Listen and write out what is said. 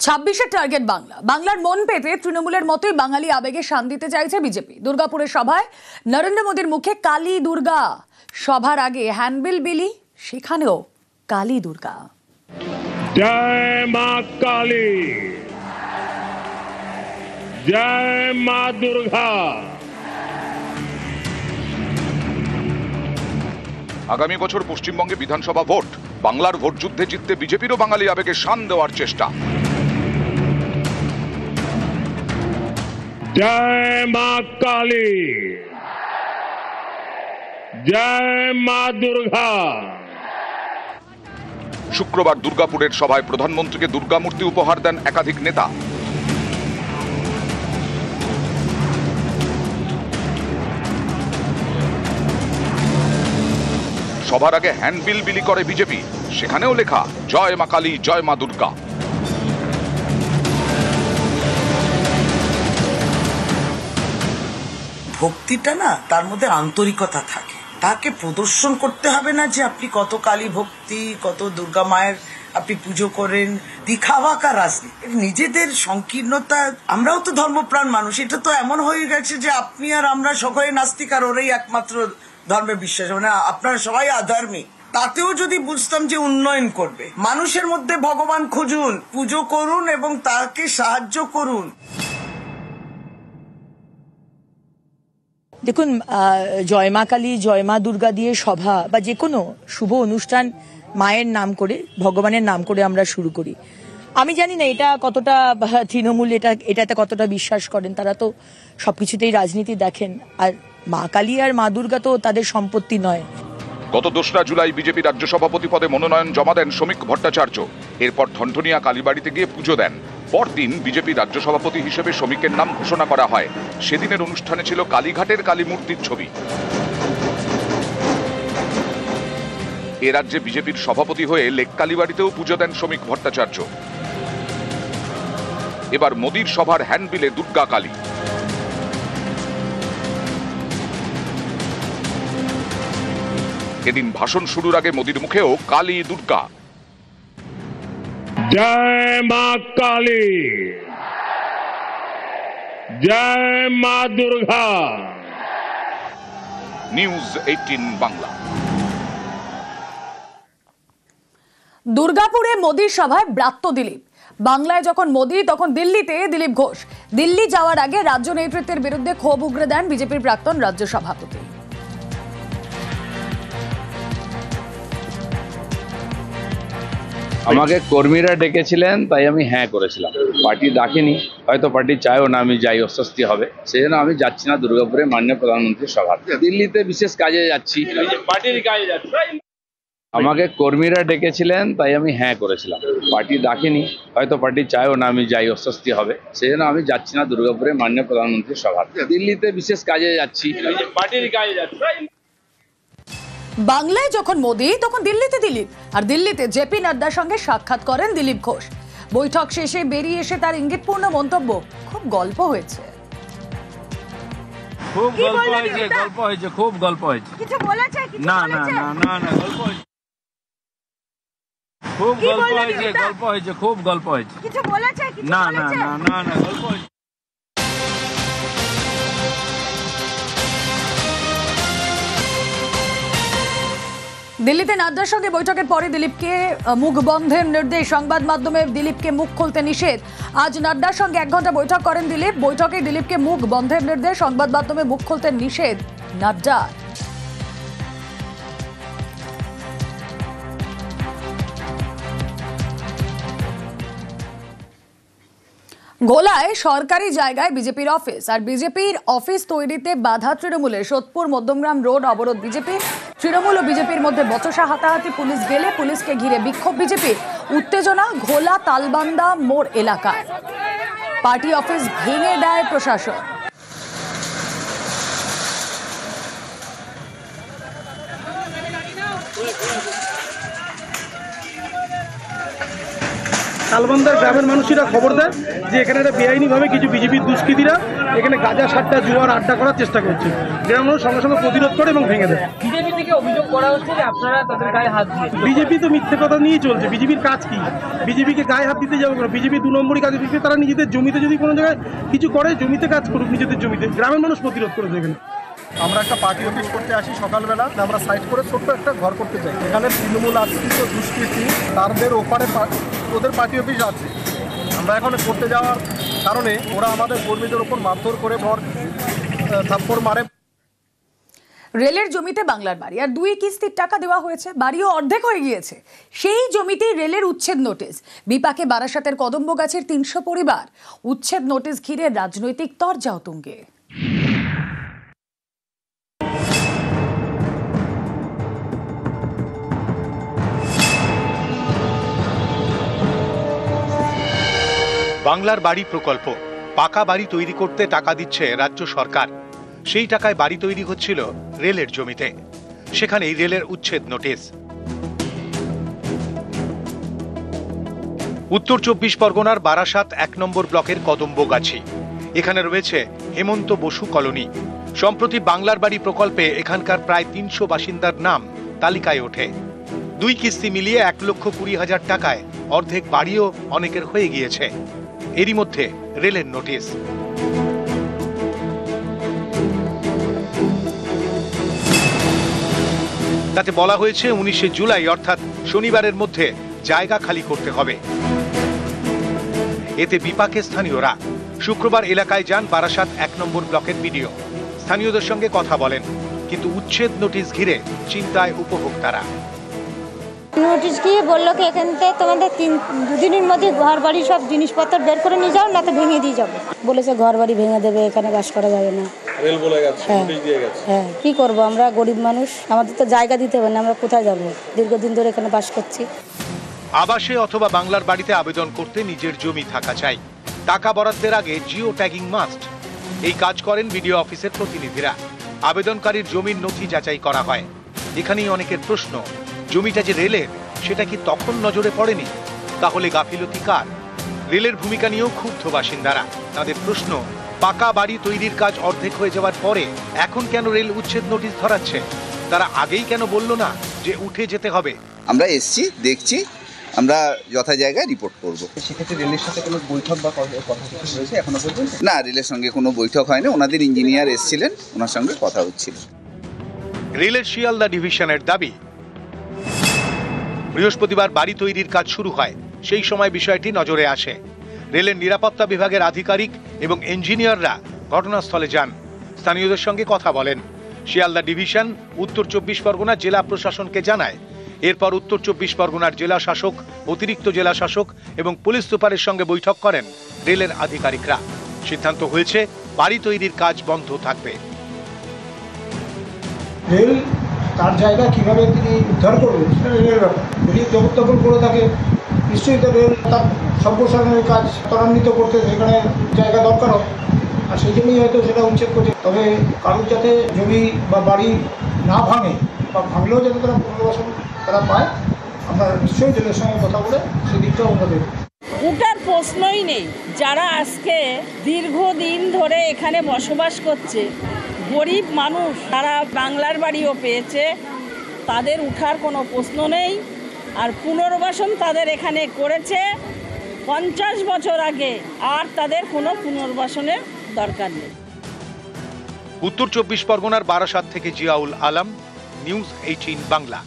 26-এর target Bangla. বাংলার মন পেতে তৃণমূলের মতোই বাঙালি আবেগে শান দিতে চাইছে বিজেপি। দুর্গাপুরের সভায় নরেন্দ্র মোদীর মুখে কালী দুর্গা। সভার আগে হ্যান্ডবিল বিলি, সেখানেও কালী দুর্গা। জয় মা কালী, জয় মা দুর্গা। আগামী বছর পশ্চিমবঙ্গে বিধানসভা ভোট। বাংলার ভোট যুদ্ধে জিততে বিজেপিরও বাঙালি আবেগে শান দেওয়ার চেষ্টা। জয় মা কালী, জয় মা দুর্গা। শুক্রবার দুর্গাপুরের সভায় প্রধানমন্ত্রীকে দুর্গা মূর্তি উপহার দেন একাধিক নেতা। সভার আগে হ্যান্ডবিল বিলি করে বিজেপি, সেখানেও লেখা জয় মা কালী, জয় মা দুর্গা। ভক্তিটা না, তার মধ্যে আন্তরিকতা থাকে, তাকে প্রদর্শন করতে হবে না যে আপনি কত কালী ভক্তি, কত দুর্গা মায়ের আপনি পুজো করেন। দিখাওয়া কা রাজনীতি, নিজেদের সংকীর্ণতা। আমরাও তো ধর্মপ্রাণ মানুষ, এটা তো এমন হয়ে গেছে যে আপনি আর আমরা সকলে নাস্তিক আর ওরাই একমাত্র ধর্মে বিশ্বাস, মানে আপনারা সবাই আধর্মিক। তাতেও যদি বুঝতাম যে উন্নয়ন করবে, মানুষের মধ্যে ভগবান খুঁজুন, পুজো করুন এবং তাকে সাহায্য করুন। দেখুন, জয় মা কালী, জয় মা দুর্গা দিয়ে সভা বা যে কোনো শুভ অনুষ্ঠান মায়ের নাম করে, ভগবানের নাম করে আমরা শুরু করি। আমি জানি না এটা কতটা তৃণমূল এটাতে কতটা বিশ্বাস করেন। তারা তো সবকিছুতেই রাজনীতি দেখেন, আর মা কালী আর মা দুর্গা তো তাদের সম্পত্তি নয়। গত 2রা জুলাই বিজেপি রাজ্য সভাপতি পদে মনোনয়ন জমা দেন শ্রমিক ভট্টাচার্য। এরপর ঠনঠনিয়া কালীবাড়িতে গিয়ে পুজো দেন। পরদিন বিজেপি রাজ্য সভাপতি হিসেবে শ্রমিকের নাম ঘোষণা করা হয়। সেদিনের অনুষ্ঠানে ছিল কালীঘাটের কালী মূর্তির ছবি। এ রাজ্যে বিজেপির সভাপতি হয়ে লেক কালীবাড়িতেও পুজো দেন শ্রমিক ভট্টাচার্য। এবার মোদীর সভার হ্যান্ডবিলে দুর্গা কালী। এদিন ভাষণ শুরুর আগে মোদীর মুখেও কালী দুর্গা। জয় মা কালী, জয় মা দুর্গা। নিউজ 18 বাংলা। দুর্গাপুরে মোদীর সভায় ব্রাত্য দিলীপ। বাংলায় যখন মোদী, তখন দিল্লিতে দিলীপ ঘোষ। দিল্লি যাওয়ার আগে রাজ্য নেতৃত্বের বিরুদ্ধে ক্ষোভ উগরে দেন বিজেপির প্রাক্তন রাজ্য সভাপতি। আমাকে কর্মীরা ডেকেছিলেন, তাই আমি হ্যাঁ করেছিলাম। পার্টি ডাকেনি, হয়তো পার্টি চায়ও না আমি যাই, অস্বস্তি হবে, সেই জন্য আমি যাচ্ছি না দুর্গাপুরে মাননীয় প্রধানমন্ত্রীর সভা। দিল্লিতে বিশেষ কাজে যাচ্ছি, পার্টির কাজে যাচ্ছি। আমাকে কর্মীরা ডেকেছিলেন, তাই আমি হ্যাঁ করেছিলাম। পার্টি ডাকেনি, হয়তো পার্টি চায়ও না আমি যাই, অস্বস্তি হবে, সেই জন্য আমি যাচ্ছি না দুর্গাপুরে মাননীয় প্রধানমন্ত্রীর সভা। দিল্লিতে বিশেষ কাজে যাচ্ছি, পার্টির কাজে যাচ্ছি। বাংলায় যখন মোদী, তখন দিল্লিতে দিলীপ। আর দিল্লিতে জেপি নাড্ডার সঙ্গে সাক্ষাৎ করেন দিলীপ ঘোষ। বৈঠক শেষে বেরিয়ে এসে তার ইঙ্গিতপূর্ণ মন্তব্য, খুব গল্প হয়েছে। খুব গল্প হয়েছে, গল্প হয়েছে, খুব গল্প হয়েছে। কিছু বলেছে? না না না না না, গল্প হয়েছে, খুব গল্প হয়েছে, গল্প হয়েছে, খুব গল্প হয়েছে। কিছু বলেছে? না না না না না, গল্প হয়েছে। দিল্লিতে নাড্ডার সঙ্গে বৈঠকের পরে দিলীপকে মুখ বন্ধের নির্দেশ। সংবাদ মাধ্যমে দিলীপকে মুখ খুলতে নিষেধ। আজ নাড্ডার সঙ্গে 1 ঘন্টা বৈঠক করেন দিলীপ। বৈঠকে দিলীপকে মুখ বন্ধের নির্দেশ। সংবাদ মাধ্যমে মুখ খুলতে নিষেধ নাড্ডা। গোলায় সরকারি জায়গায় বিজেপির অফিস, আর বিজেপির অফিস তৈরিতে বাধা তৃণমূলের। সোদপুর মধ্যমগ্রাম রোড অবরোধ বিজেপি। তৃণমূল ও বিজেপির মধ্যে বচসা হাতাহাতি, পুলিশ গেলে পুলিশকে ঘিরে বিক্ষোভ বিজেপির। উত্তেজনা ঘোলা তালবান্দা মোড় এলাকায়। পার্টি অফিস ভেঙে দেয় প্রশাসন। তালবন্দার গ্রামের মানুষেরা খবর দেয় যে এখানে একটা বেআইনিভাবে কিছু বিজেপির দুষ্কৃতীরা এখানে গাঁজা সাট্টা জুয়ার আড্ডা করার চেষ্টা করছে। গ্রামের মানুষ সঙ্গে সঙ্গে প্রতিরোধ করে এবং ভেঙে দেয়। বিজেপি থেকে অভিযোগ করা হচ্ছে যে আপনারা তাদের গায়ে হাত দিয়ে। বিজেপি তো মিথ্যে কথা নিয়েই চলছে। বিজেপির কাজ কি? বিজেপিকে গায়ে হাত দিতে যাবে কেন? বিজেপি 2 নম্বরই কাজ দিচ্ছে। তারা নিজেদের জমিতে যদি কোনো জায়গায় কিছু করে, জমিতে কাজ করুক, নিজেদের জমিতে। গ্রামের মানুষ প্রতিরোধ করেছে এখানে। আমরা একটা পার্টি অফিস করতে আসি সকালবেলা, আমরা সাইড করে ছোট্ট একটা ঘর করতে চাই। এখানে তৃণমূল আশ্রিত দুষ্কৃতী তাদের ওপারে ওদের পার্টি অফিস আছে। আমরা এখন করতে যাওয়ার কারণে ওরা আমাদের কর্মীদের ওপর মারধর করে থাপ্পড় মারে। রেলের জমিতে বাংলার বাড়ি আর 2 কিস্তির টাকা দেওয়া হয়েছে, বাড়িও অর্ধেক হয়ে গিয়েছে। সেই জমিতেই রেলের উচ্ছেদ নোটিশ। বিপাকে বারাসাতের কদম্বগাছের 300 পরিবার। উচ্ছেদ নোটিশ ঘিরে রাজনৈতিক তরজা তুঙ্গে। বাংলার বাড়ি প্রকল্প, পাকা বাড়ি তৈরি করতে টাকা দিচ্ছে রাজ্য সরকার। সেই টাকায় বাড়ি তৈরি হচ্ছিল রেলের জমিতে। সেখানেই রেলের উচ্ছেদ নোটিশ। উত্তর 24 পরগনার বারাসাত 1 নম্বর ব্লকের কদম্বগাছি। এখানে রয়েছে হেমন্ত বসু কলোনি। সম্প্রতি বাংলার বাড়ি প্রকল্পে এখানকার প্রায় 300 বাসিন্দার নাম তালিকায় ওঠে। 2 কিস্তি মিলিয়ে 1,20,000 টাকায় অর্ধেক বাড়িও অনেকের হয়ে গিয়েছে। এরই মধ্যে রেলের নোটিশ। তাতে বলা হয়েছে 19শে জুলাই অর্থাৎ শনিবারের মধ্যে জায়গা খালি করতে হবে। এতে বিপাকে স্থানীয়রা। শুক্রবার এলাকায় যান বারাসাত 1 নম্বর ব্লকের বিডিও। স্থানীয়দের সঙ্গে কথা বলেন, কিন্তু উচ্ছেদ নোটিশ ঘিরে চিন্তায় উপভোক্তারা। নোটিশ দিয়ে বললো কি এখান থেকে তোমাদের 2 দিনের মধ্যে ঘর বাড়ি সব জিনিসপত্র বের করে নিয়ে যাও, না তো ভেঙে দিয়ে যাবো বলেছে। ঘর বাড়ি ভেঙে দেবে, এখানে বাস করা যাবে না। রেল বলে গেছে, নোটিশ দিয়ে গেছে। হ্যাঁ, কি করবো আমরা গরিব মানুষ, আমাদের তো জায়গা দিতে হবে না, আমরা কোথায় যাবো? দীর্ঘদিন ধরে এখানে বাস করছি। আবাসে অথবা বাংলার বাড়িতে আবেদন করতে নিজের জমি থাকা চাই। টাকা বরাদ্দের আগে জিও ট্যাগিং মাস্ট। এই কাজ করেন বিডিও অফিসের প্রতিনিধিরা। আবেদনকারীর জমির নথি যাচাই করা হয়। এখানেই অনেকের প্রশ্ন, জমিটা যে রেলের সেটা কি তখন নজরে পড়েনি? তাহলে গাফিলতি কার? রেলের ভূমিকা নিয়েও ক্ষুব্ধ বাসিন্দারা। তাদের প্রশ্ন, পাকা বাড়ি তৈরির কাজ অর্ধেক হয়ে যাওয়ার পরে এখন কেন রেল উচ্ছেদ নোটিশ ধরাচ্ছে? তারা আগেই কেন বলল না যে উঠে যেতে হবে? আমরা এসছি, দেখছি, আমরা যথা জায়গায় রিপোর্ট করব। সেক্ষেত্রে রেলের সাথে কোনো বৈঠক বা কথা কিছু হয়েছে এখনো পর্যন্ত? না, রেলের সঙ্গে কোনো বৈঠক হয়নি। ওনাদের ইঞ্জিনিয়ার এসেছিলেন, ওনার সঙ্গে কথা হচ্ছিল। রেলের শিয়ালদা ডিভিশনের দাবি, বৃহস্পতিবার বাড়ি তৈরির কাজ শুরু হয়। সেই সময় বিষয়টি নজরে আসে। রেলের নিরাপত্তা বিভাগের আধিকারিক এবং ইঞ্জিনিয়াররা ঘটনাস্থলে যান, স্থানীয়দের সঙ্গে কথা বলেন। শিয়ালদা ডিভিশন উত্তর 24 পরগনা জেলা প্রশাসনকে জানায়। এরপর উত্তর 24 পরগনার জেলা শাসক, অতিরিক্ত জেলা শাসক এবং পুলিশ সুপারের সঙ্গে বৈঠক করেন রেলের আধিকারিকরা। সিদ্ধান্ত হয়েছে বাড়ি তৈরির কাজ বন্ধ থাকবে। রেল তার জায়গা কিভাবে তিনি উদ্ধার করবেন সেটা রেলের ব্যাপার। যদি জবরদখল করে থাকে, নিশ্চয়ই তো রেল তার সম্প্রসারণের কাজ ত্বরান্বিত করতে সেখানে জায়গা দরকার হয়, আর সেই জন্যই হয়তো সেটা উচ্ছেদ করছে। তবে কারোর যাতে জমি বা বাড়ি না ভাঙে, বা ভাঙলেও যাতে তারা পুনর্বাসন তারা পায়, আমরা নিশ্চয়ই রেলের সঙ্গে কথা বলে সেদিকটাও আমরা দেখব। ওটার প্রশ্নই নেই। যারা আজকে দীর্ঘদিন ধরে এখানে বসবাস করছে, গরিব মানুষ, তারা বাংলার বাড়িও পেয়েছে, তাদের উঠার কোনো প্রশ্ন নেই। আর পুনর্বাসন তাদের এখানে করেছে 50 বছর আগে, আর তাদের কোনো পুনর্বাসনের দরকার নেই। উত্তর 24 পরগনার বারাসাত থেকে জিয়াউল আলম, নিউজ 18 বাংলা।